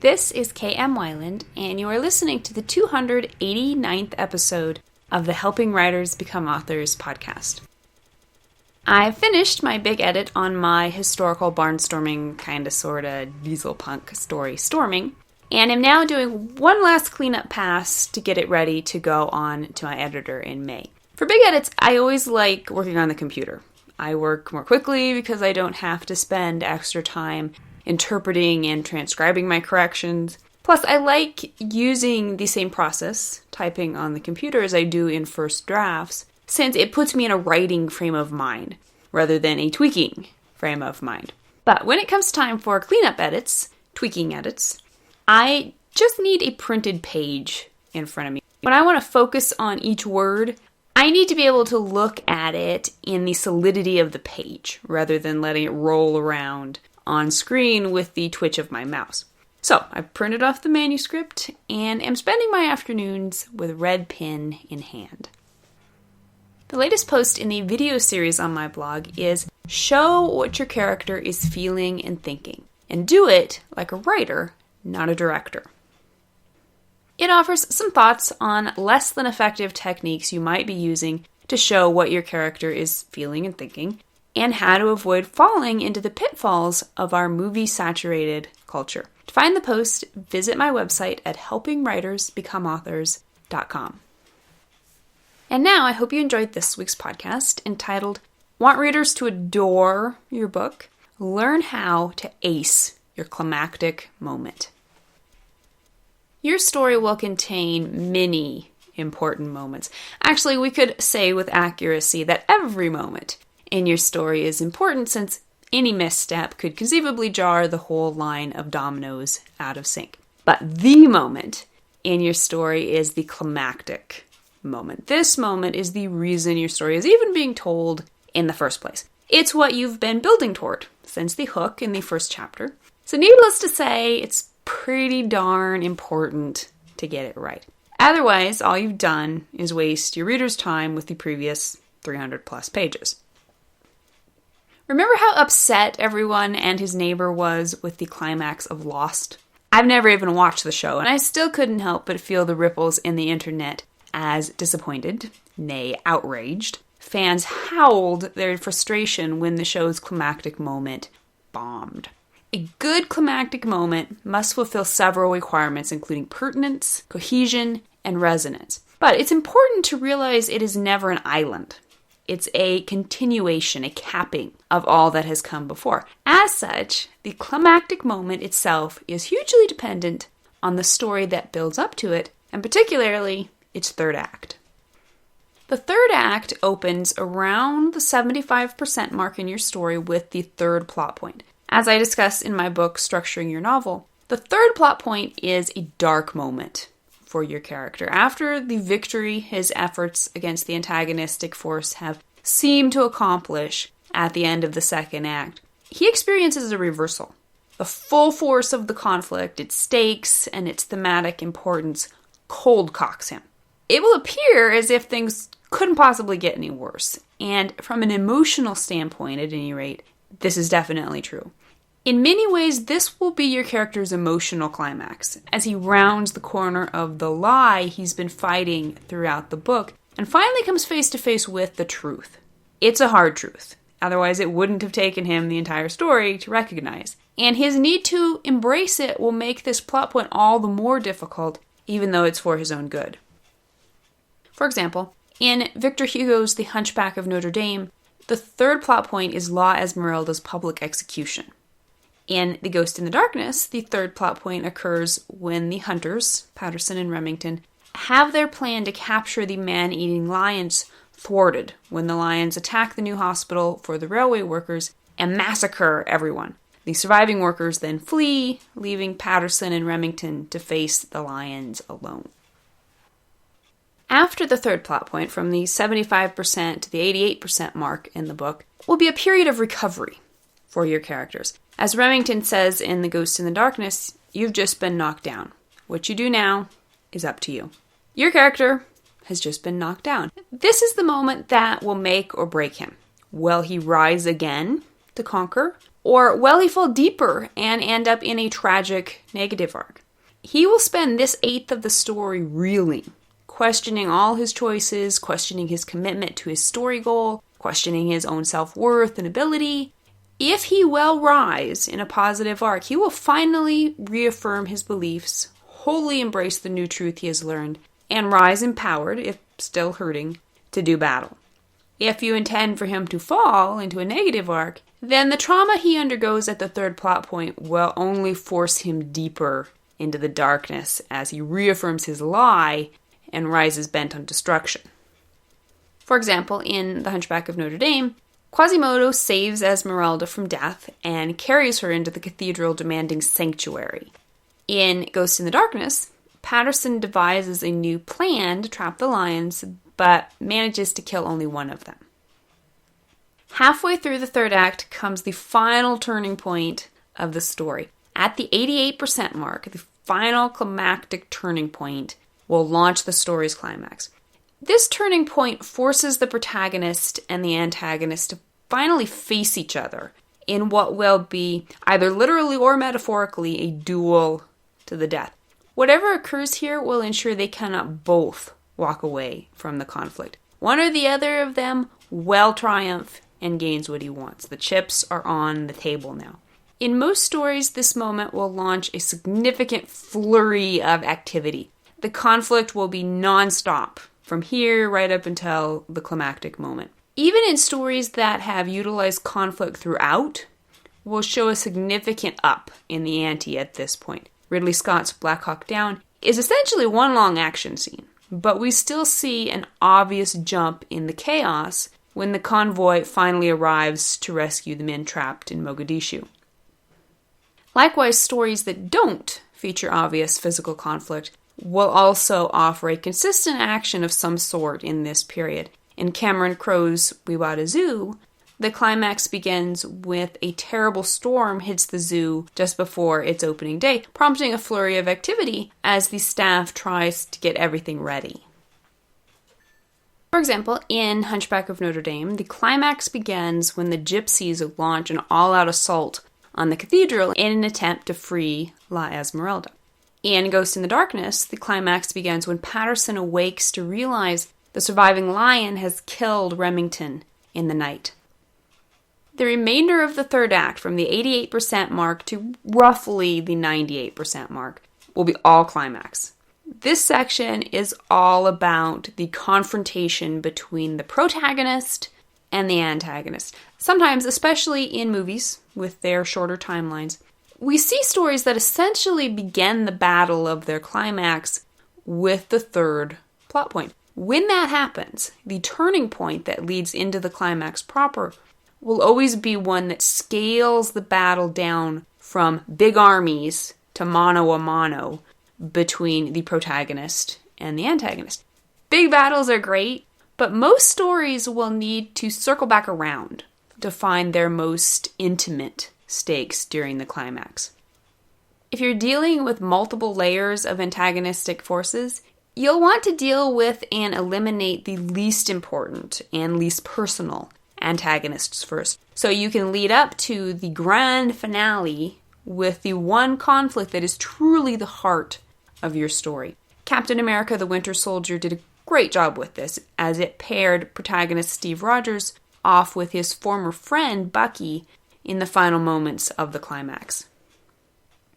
This is K.M. Weiland, and you are listening to the 289th episode of the Helping Writers Become Authors podcast. I finished my big edit on my historical barnstorming, kinda sorta diesel punk story, Storming, and am now doing one last cleanup pass to get it ready to go on to my editor in May. For big edits, I always like working on the computer. I work more quickly because I don't have to spend extra time interpreting and transcribing my corrections. Plus, I like using the same process, typing on the computer, as I do in first drafts, since it puts me in a writing frame of mind, rather than a tweaking frame of mind. But when it comes time for cleanup edits, tweaking edits, I just need a printed page in front of me. When I want to focus on each word, I need to be able to look at it in the solidity of the page, rather than letting it roll around on screen with the twitch of my mouse. So I've printed off the manuscript and am spending my afternoons with red pen in hand. The latest post in the video series on my blog is show what your character is feeling and thinking, and do it like a writer, not a director. It offers some thoughts on less than effective techniques you might be using to show what your character is feeling and thinking, and how to avoid falling into the pitfalls of our movie-saturated culture. To find the post, visit my website at helpingwritersbecomeauthors.com. And now I hope you enjoyed this week's podcast entitled, Want Readers to Adore Your Book? Learn How to Ace Your Climactic Moment. Your story will contain many important moments. Actually, we could say with accuracy that every moment in your story is important, since any misstep could conceivably jar the whole line of dominoes out of sync. But the moment in your story is the climactic moment. This moment is the reason your story is even being told in the first place. It's what you've been building toward since the hook in the first chapter. So needless to say, it's pretty darn important to get it right. Otherwise, all you've done is waste your reader's time with the previous 300 plus pages. Remember how upset everyone and his neighbor was with the climax of Lost? I've never even watched the show, and I still couldn't help but feel the ripples in the internet as disappointed, nay, outraged, fans howled their frustration when the show's climactic moment bombed. A good climactic moment must fulfill several requirements, including pertinence, cohesion, and resonance. But it's important to realize it is never an island. It's a continuation, a capping of all that has come before. As such, the climactic moment itself is hugely dependent on the story that builds up to it, and particularly its third act. The third act opens around the 75% mark in your story with the third plot point. As I discuss in my book, Structuring Your Novel, the third plot point is a dark moment for your character. After the victory his efforts against the antagonistic force have seemed to accomplish at the end of the second act, he experiences a reversal. The full force of the conflict, its stakes, and its thematic importance cold cocks him. It will appear as if things couldn't possibly get any worse, and from an emotional standpoint, at any rate, this is definitely true. In many ways, this will be your character's emotional climax, as he rounds the corner of the lie he's been fighting throughout the book, and finally comes face to face with the truth. It's a hard truth, otherwise it wouldn't have taken him the entire story to recognize, and his need to embrace it will make this plot point all the more difficult, even though it's for his own good. For example, in Victor Hugo's The Hunchback of Notre Dame, the third plot point is La Esmeralda's public execution. In The Ghost in the Darkness, the third plot point occurs when the hunters, Patterson and Remington, have their plan to capture the man-eating lions thwarted when the lions attack the new hospital for the railway workers and massacre everyone. The surviving workers then flee, leaving Patterson and Remington to face the lions alone. After the third plot point, from the 75% to the 88% mark in the book, will be a period of recovery for your characters. As Remington says in The Ghost in the Darkness, you've just been knocked down. What you do now is up to you. Your character has just been knocked down. This is the moment that will make or break him. Will he rise again to conquer, Or will he fall deeper and end up in a tragic negative arc? He will spend this eighth of the story reeling, questioning all his choices, questioning his commitment to his story goal, questioning his own self-worth and ability. If he will rise in a positive arc, he will finally reaffirm his beliefs, wholly embrace the new truth he has learned, and rise empowered, if still hurting, to do battle. If you intend for him to fall into a negative arc, then the trauma he undergoes at the third plot point will only force him deeper into the darkness as he reaffirms his lie and rises bent on destruction. For example, in The Hunchback of Notre Dame, Quasimodo saves Esmeralda from death and carries her into the cathedral demanding sanctuary. In Ghost in the Darkness, Patterson devises a new plan to trap the lions, but manages to kill only one of them. Halfway through the third act comes the final turning point of the story. At the 88% mark, the final climactic turning point will launch the story's climax. This turning point forces the protagonist and the antagonist to finally face each other in what will be, either literally or metaphorically, a duel to the death. Whatever occurs here will ensure they cannot both walk away from the conflict. One or the other of them will triumph and gains what he wants. The chips are on the table now. In most stories, this moment will launch a significant flurry of activity. The conflict will be non-stop from here right up until the climactic moment. Even in stories that have utilized conflict throughout, will show a significant up in the ante at this point. Ridley Scott's Black Hawk Down is essentially one long action scene, but we still see an obvious jump in the chaos when the convoy finally arrives to rescue the men trapped in Mogadishu. Likewise, stories that don't feature obvious physical conflict will also offer a consistent action of some sort in this period. In Cameron Crowe's We Bought a Zoo, the climax begins with a terrible storm hits the zoo just before its opening day, prompting a flurry of activity as the staff tries to get everything ready. For example, in Hunchback of Notre Dame, the climax begins when the gypsies launch an all-out assault on the cathedral in an attempt to free La Esmeralda. In Ghost in the Darkness, the climax begins when Patterson awakes to realize the surviving lion has killed Remington in the night. The remainder of the third act, from the 88% mark to roughly the 98% mark, will be all climax. This section is all about the confrontation between the protagonist and the antagonist. Sometimes, especially in movies with their shorter timelines, we see stories that essentially begin the battle of their climax with the third plot point. When that happens, the turning point that leads into the climax proper will always be one that scales the battle down from big armies to mano a mano between the protagonist and the antagonist. Big battles are great, but most stories will need to circle back around to find their most intimate stakes during the climax. If you're dealing with multiple layers of antagonistic forces, you'll want to deal with and eliminate the least important and least personal antagonists first, so you can lead up to the grand finale with the one conflict that is truly the heart of your story. Captain America: The Winter Soldier did a great job with this, as it paired protagonist Steve Rogers off with his former friend Bucky in the final moments of the climax.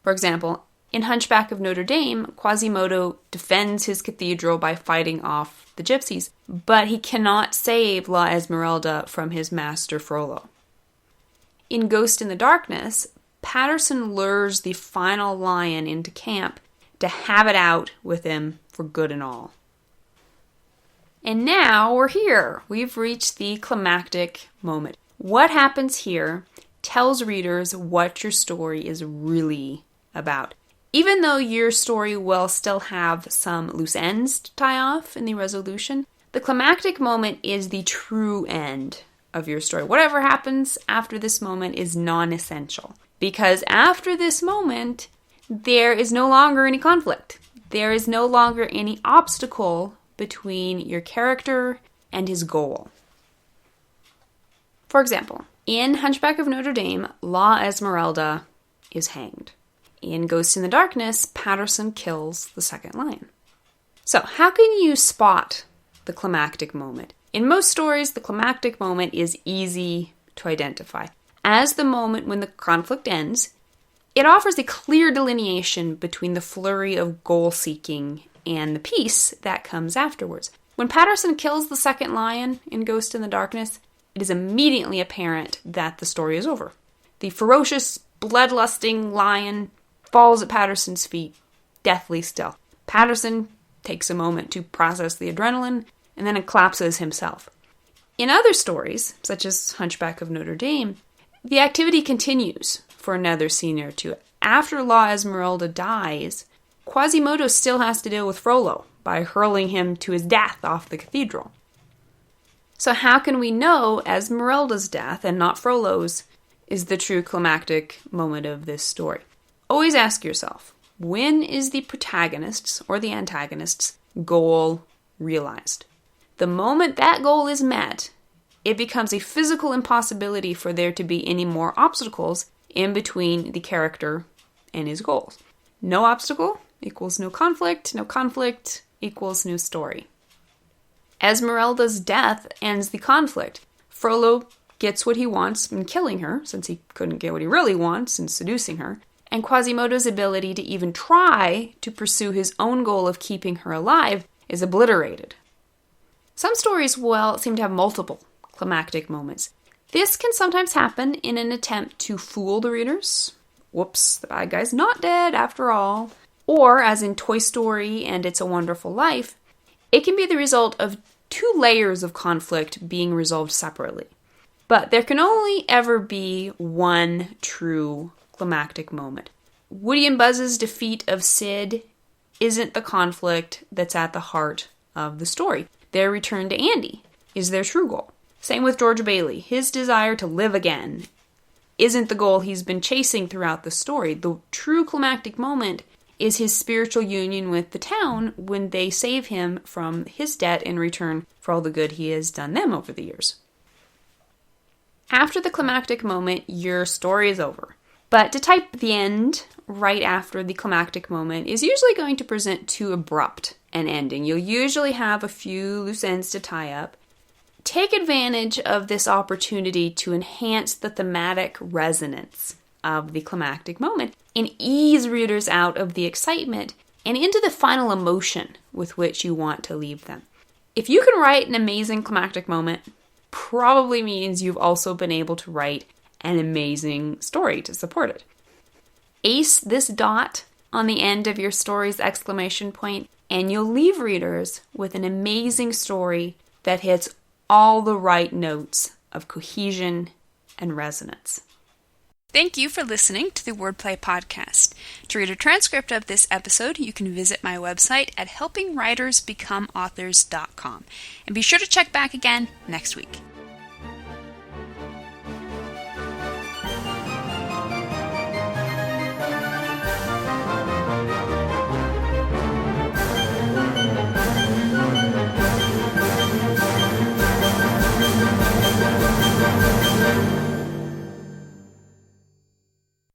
For example, in Hunchback of Notre Dame, Quasimodo defends his cathedral by fighting off the gypsies, but he cannot save La Esmeralda from his master Frollo. In Ghost in the Darkness, Patterson lures the final lion into camp to have it out with him for good and all. And now we're here. We've reached the climactic moment. What happens here tells readers what your story is really about. Even though your story will still have some loose ends to tie off in the resolution, the climactic moment is the true end of your story. Whatever happens after this moment is non-essential, because after this moment, there is no longer any conflict. There is no longer any obstacle between your character and his goal. For example, In Hunchback of Notre Dame, La Esmeralda is hanged. In Ghost in the Darkness, Patterson kills the second lion. So, how can you spot the climactic moment? In most stories, the climactic moment is easy to identify. As the moment when the conflict ends, it offers a clear delineation between the flurry of goal-seeking and the peace that comes afterwards. When Patterson kills the second lion in Ghost in the Darkness, it is immediately apparent that the story is over. The ferocious, bloodlusting lion falls at Patterson's feet, deathly still. Patterson takes a moment to process the adrenaline, and then collapses himself. In other stories, such as Hunchback of Notre Dame, the activity continues for another scene or two. After La Esmeralda dies, Quasimodo still has to deal with Frollo by hurling him to his death off the cathedral. So how can we know Esmeralda's death, and not Frollo's, is the true climactic moment of this story? Always ask yourself, when is the protagonist's or the antagonist's goal realized? The moment that goal is met, it becomes a physical impossibility for there to be any more obstacles in between the character and his goals. No obstacle equals no conflict equals new story. Esmeralda's death ends the conflict. Frollo gets what he wants in killing her, since he couldn't get what he really wants in seducing her, and Quasimodo's ability to even try to pursue his own goal of keeping her alive is obliterated. Some stories, seem to have multiple climactic moments. This can sometimes happen in an attempt to fool the readers. Whoops, the bad guy's not dead after all. Or, as in Toy Story and It's a Wonderful Life, it can be the result of two layers of conflict being resolved separately. But there can only ever be one true climactic moment. Woody and Buzz's defeat of Sid isn't the conflict that's at the heart of the story. Their return to Andy is their true goal. Same with George Bailey. His desire to live again isn't the goal he's been chasing throughout the story. The true climactic moment is his spiritual union with the town when they save him from his debt in return for all the good he has done them over the years. After the climactic moment, your story is over. But to type the end right after the climactic moment is usually going to present too abrupt an ending. You'll usually have a few loose ends to tie up. Take advantage of this opportunity to enhance the thematic resonance of the climactic moment and ease readers out of the excitement and into the final emotion with which you want to leave them. If you can write an amazing climactic moment, probably means you've also been able to write an amazing story to support it. Ace this dot on the end of your story's exclamation point, and you'll leave readers with an amazing story that hits all the right notes of cohesion and resonance. Thank you for listening to the Wordplay Podcast. To read a transcript of this episode, you can visit my website at helpingwritersbecomeauthors.com. And be sure to check back again next week.